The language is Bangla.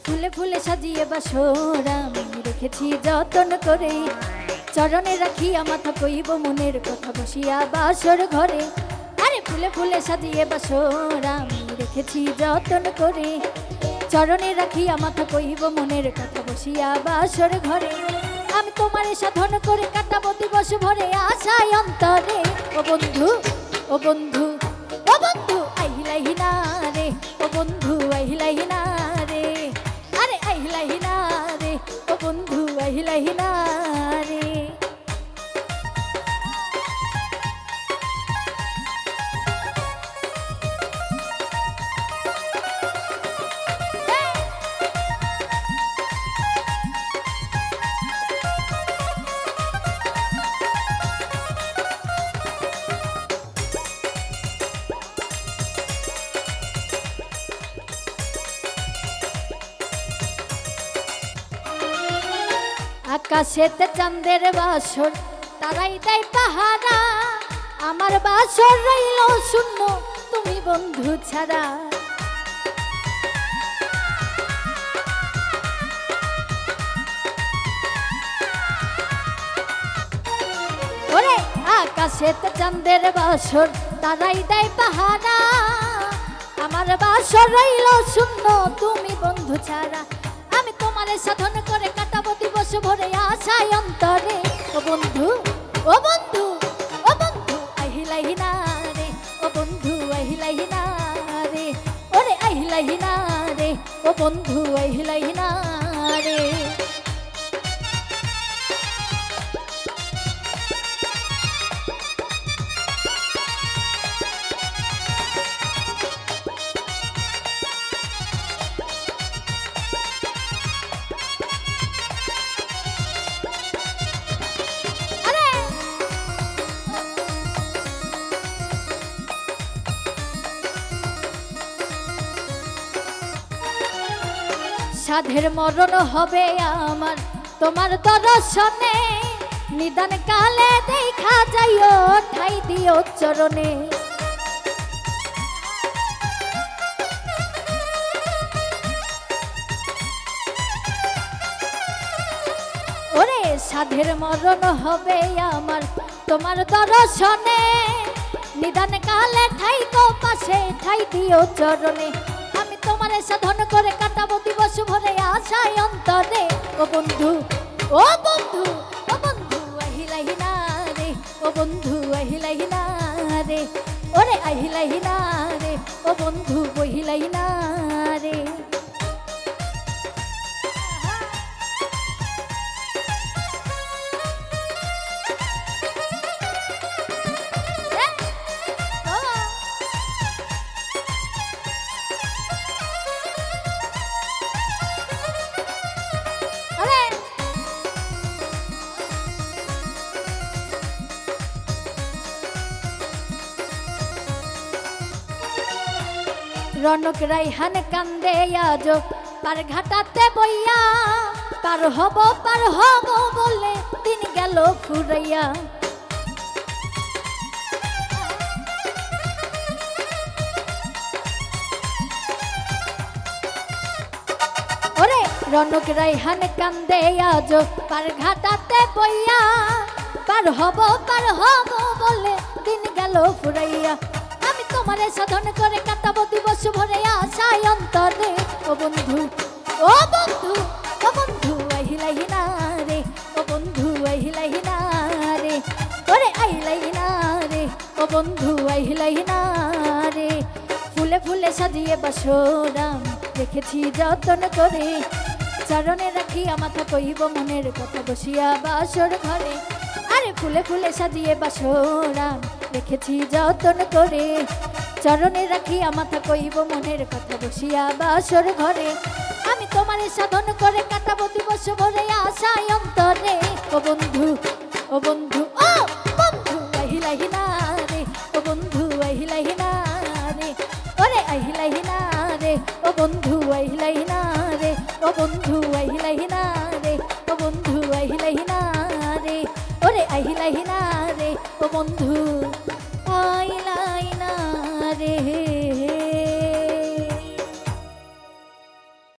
ফুলে ফুলে সাজিয়ে বাসর আমি রেখেছি যতন করে, চরণে রাখিয়া মাথা কইব মনের কথা বসিয়া বাসর ঘরে। আরে ফুলে ফুলে সাজিয়ে বাসর আমি রেখেছি যতন করে, চরণে রাখিয়া মাথা কইব মনের কথা বসিয়া বাসর ঘরে। আমি তোমারে সাধন করে কাটাবো দিবস ভরে আশায় অন্তরে। ও বন্ধু ও বন্ধু ও বন্ধু আইলাহি না রে, ও বন্ধু আইলাহি না রে, আরে আইলাহি না রে, ও বন্ধু আইলাহি না রে। আকাশেতে চাঁদের বাসর তারাই দেয় পাহারা, আমার বাসর রইল শূন্য তুমি বন্ধু ছাড়া। ওরে আকাশেতে চাঁদের বাসর তারাই দেয় পাহারা, আমার বাসর রইল শূন্য তুমি বন্ধু ছাড়া। আমি তোমারে সাধন করে কাটাবো দিবস ভরে আশায় অন্তরে। ও বন্ধু ও বন্ধু ও বন্ধু আহিলাহি না রে, ও বন্ধু আহিলাহি না রে, ওরে আহিলাহি না রে, ও বন্ধু আহিলাহি না রে। সাধের মরণ হবে আমার তোমার দর্শনে, নিদান কালে দেখা যাইও ঠাই দিও চরণে। ওরে সাধের মরণ হবে আমার তোমার দর্শনে, নিদান কালে ঠাই তো পাশে ঠাই দিও চরণে। আমি তোমারে সাধন করে কাটাবো দিবস ভরে আশায় অন্তরে। ও বন্ধু ও বন্ধু ও বন্ধু আহিলাহি না রে, ও বন্ধু আহিলাহি না রে, ওরে আহিলাহি না রে, ও বন্ধু বহিলাহি না রে। রনক রাইহান কান্দে আজ পার ঘাটাতে বইয়া, পার হব বলে দিন গেল ফুরাইয়া। ওরে রনক রাইহান কান্দে আজ পার ঘাটাতে বইয়া, পার হব বলে দিন গেল ফুরাইয়া। আমি তোমারে সাধন করে কাটাবো দিবস ভরে আশায় অন্তরে। ও বন্ধু ও বন্ধু ও বন্ধু আহিলাহি না রে, ও বন্ধু আহিলাহি না রে, ওরে আহিলাহি না রে, ও বন্ধু আহিলাহি না রে। ফুলে ফুলে সাজিয়ে বাসর আমি রেখেছি যতন করে, চরণে রাখিয়া মাথা কইব মনের কথা বসিয়া বাসর ঘরে। আরে ফুলে ফুলে সাজিয়ে বাসর আমি রেখেছি যতন করে, চরণে রাখিয়া মাথা কইব মনের কথা বসিয়া বাসর ঘরে। আমি তোমারে সাধন করে কাটাবো দিবস ভরে আশায় অন্তরে। ও বন্ধু, ও বন্ধু, ও বন্ধু আহিলাহি না রে, ও বন্ধু আহিলাহি না রে, ওরে আহিলাহি না রে, ও বন্ধু আহিলাহি না রে, ও বন্ধু আহিলাহি না রে, ও বন্ধু আহিলাহি না রে, ওরে আহিলাহি না রে, ও বন্ধু।